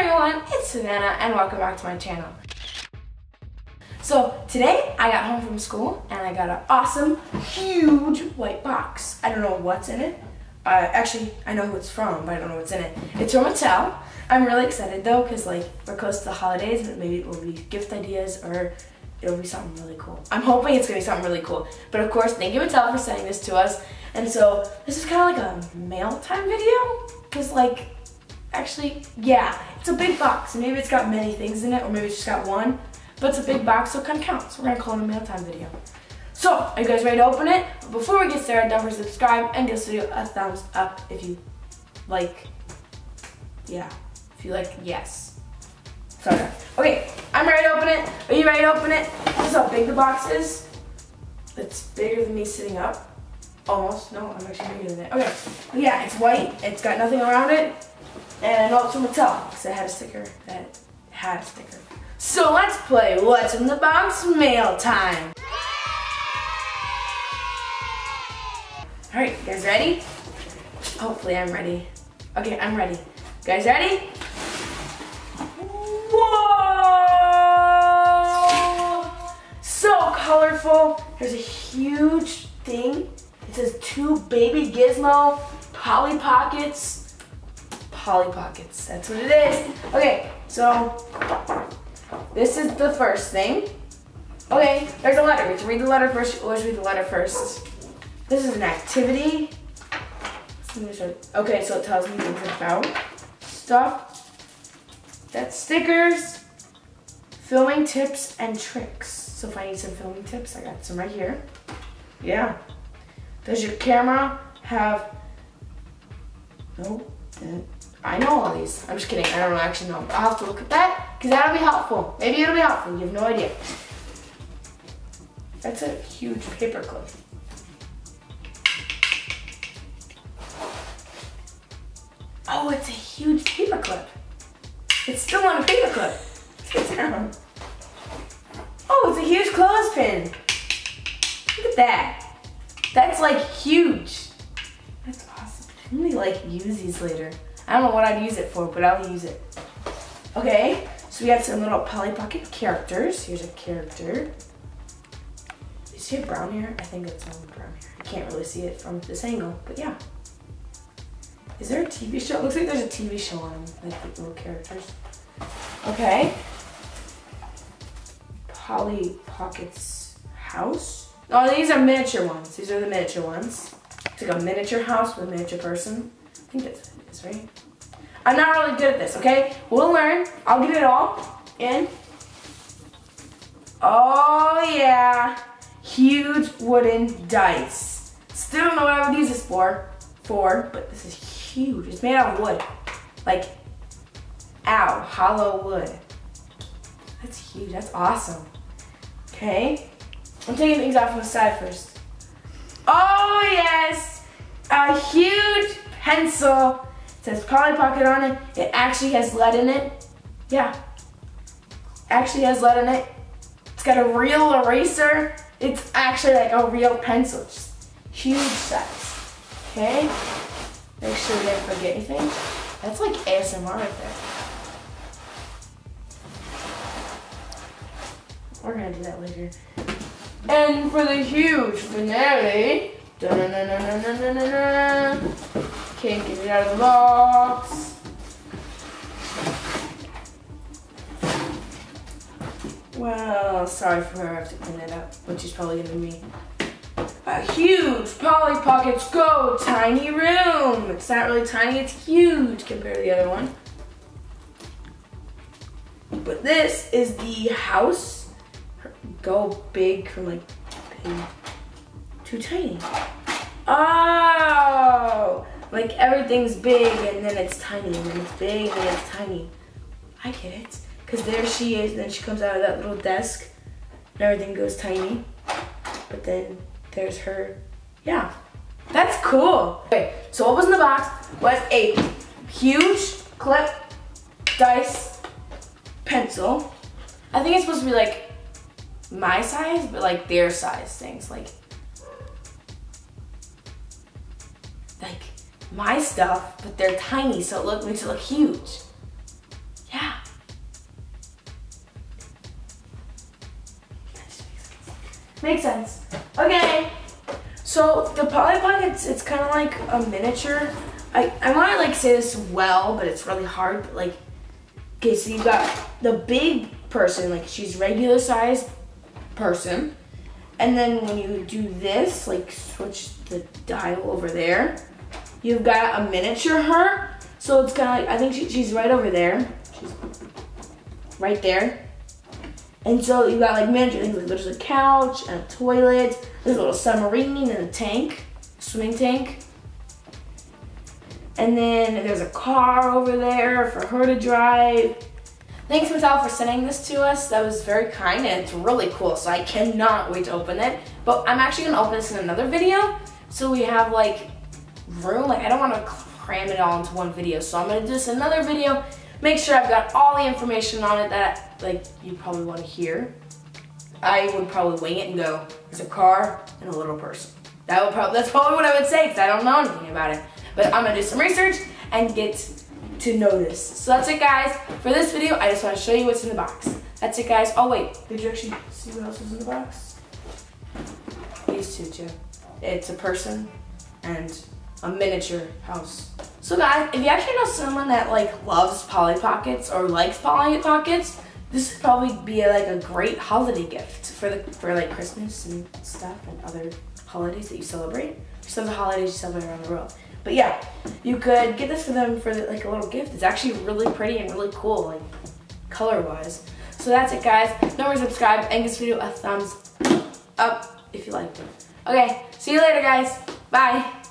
everyone, it's Savannah and welcome back to my channel. So today I got home from school and I got an awesome, huge white box. I don't know what's in it. Actually, I know who it's from, but I don't know what's in it. It's from Mattel. I'm really excited though because like we're close to the holidays and maybe it will be gift ideas or it'll be something really cool. I'm hoping it's gonna be something really cool. But of course, thank you Mattel for sending this to us. And so this is kind of like a mail time video because like, actually, yeah, it's a big box. Maybe it's got many things in it or maybe it's just got one. But it's a big box, so it kind of counts. We're gonna call it a mail time video. So, are you guys ready to open it? But before we get started, don't forget to subscribe and give this video a thumbs up if you like, yeah, if you like, yes. Sorry. Okay, I'm ready to open it. Are you ready to open it? This is how big the box is. It's bigger than me sitting up. Almost, no, I'm actually bigger than it. Okay, but yeah, it's white, it's got nothing around it. And I know it's from Mattel, because it had a sticker, So let's play What's in the Box Mail Time. Alright, you guys ready? Hopefully I'm ready. Okay, I'm ready. You guys ready? Whoa! So colorful. There's a huge thing. It says 2 Baby Gizmo Polly Pockets. Polly Pockets, that's what it is. Okay, so this is the first thing. Okay, there's a letter. We have to read the letter first. You always read the letter first. This is an activity. Okay, so it tells me things about stuff. That's stickers, filming tips, and tricks. So if I need some filming tips, I got some right here. Yeah. Does your camera have... No. I know all these. I'm just kidding. I don't actually know. I'll have to look at that because that'll be helpful. Maybe it'll be helpful. You have no idea. That's a huge paper clip. Oh, it's a huge paper clip. It's still on a paper clip. Let's get down. Oh, it's a huge clothespin. Look at that. That's like huge. That's awesome. I'm gonna like use these later. I don't know what I'd use it for, but I'll use it. Okay, so we got some little Polly Pocket characters. Here's a character. You see it brown hair? I think it's all brown hair. I can't really see it from this angle, but yeah. Is there a TV show? It looks like there's a TV show on them, like the little characters. Okay. Polly Pocket's house. Oh, these are miniature ones. These are the miniature ones. It's like a miniature house with a miniature person. I think that's what it is, right? I'm not really good at this, okay? We'll learn. I'll get it all in. Oh, yeah. Huge wooden dice. Still don't know what I would use this for, but this is huge. It's made out of wood. Like, ow, hollow wood. That's huge. That's awesome. Okay. I'm taking things off on the side first. Oh, yes. A huge pencil. It says Polly Pocket on it. It actually has lead in it. Yeah. Actually has lead in it. It's got a real eraser. It's actually like a real pencil. Just huge size. Okay. Make sure we didn't forget anything. That's like ASMR right there. We're gonna do that later. And for the huge finale, can't get it out of the box. Well, sorry for her, I have to clean it up, which is probably gonna be me. A huge Polly Pockets Go tiny room. It's not really tiny, it's huge compared to the other one. But this is the house. Go big from like big to tiny. Oh, like everything's big and then it's tiny and then it's big and then it's tiny. I get it. Because there she is and then she comes out of that little desk and everything goes tiny. But then there's her. Yeah, that's cool. Okay, so what was in the box was a huge clip, dice, pencil. I think it's supposed to be like my size, but like their size things, like my stuff, but they're tiny, so it makes it look huge. Yeah, Makes sense. Okay. So the Polly Pockets, it's kind of like a miniature. I want to like say this well, but it's really hard. But like, okay, so you got the big person, like she's regular sized person. And then when you do this, like switch the dial over there, you've got a miniature her. So it's kind of like, I think she's right over there. She's right there. And so you got like miniature things, like there's a couch and a toilet, there's a little submarine and a tank, swimming tank. And then there's a car over there for her to drive. Thanks, Mattel, for sending this to us. That was very kind and it's really cool, so I cannot wait to open it. But I'm actually gonna open this in another video, so we have like room. Like I don't wanna cram it all into one video, so I'm gonna do this in another video. Make sure I've got all the information on it that like you probably wanna hear. I would probably wing it and go, there's a car and a little person. That's probably what I would say, because I don't know anything about it. But I'm gonna do some research and get to know this. So that's it, guys. For this video, I just want to show you what's in the box. That's it, guys. Oh wait, did you actually see what else was in the box? These two too. It's a person and a miniature house. So guys, if you actually know someone that like loves Polly Pockets or likes Polly Pockets, this would probably be like a great holiday gift for like Christmas and stuff and other holidays that you celebrate. Some of the holidays you celebrate around the world. But yeah, you could get this for them for like a little gift. It's actually really pretty and really cool, like color-wise. So that's it, guys. Don't forget to subscribe and give this video a thumbs up if you liked it. Okay, see you later, guys. Bye.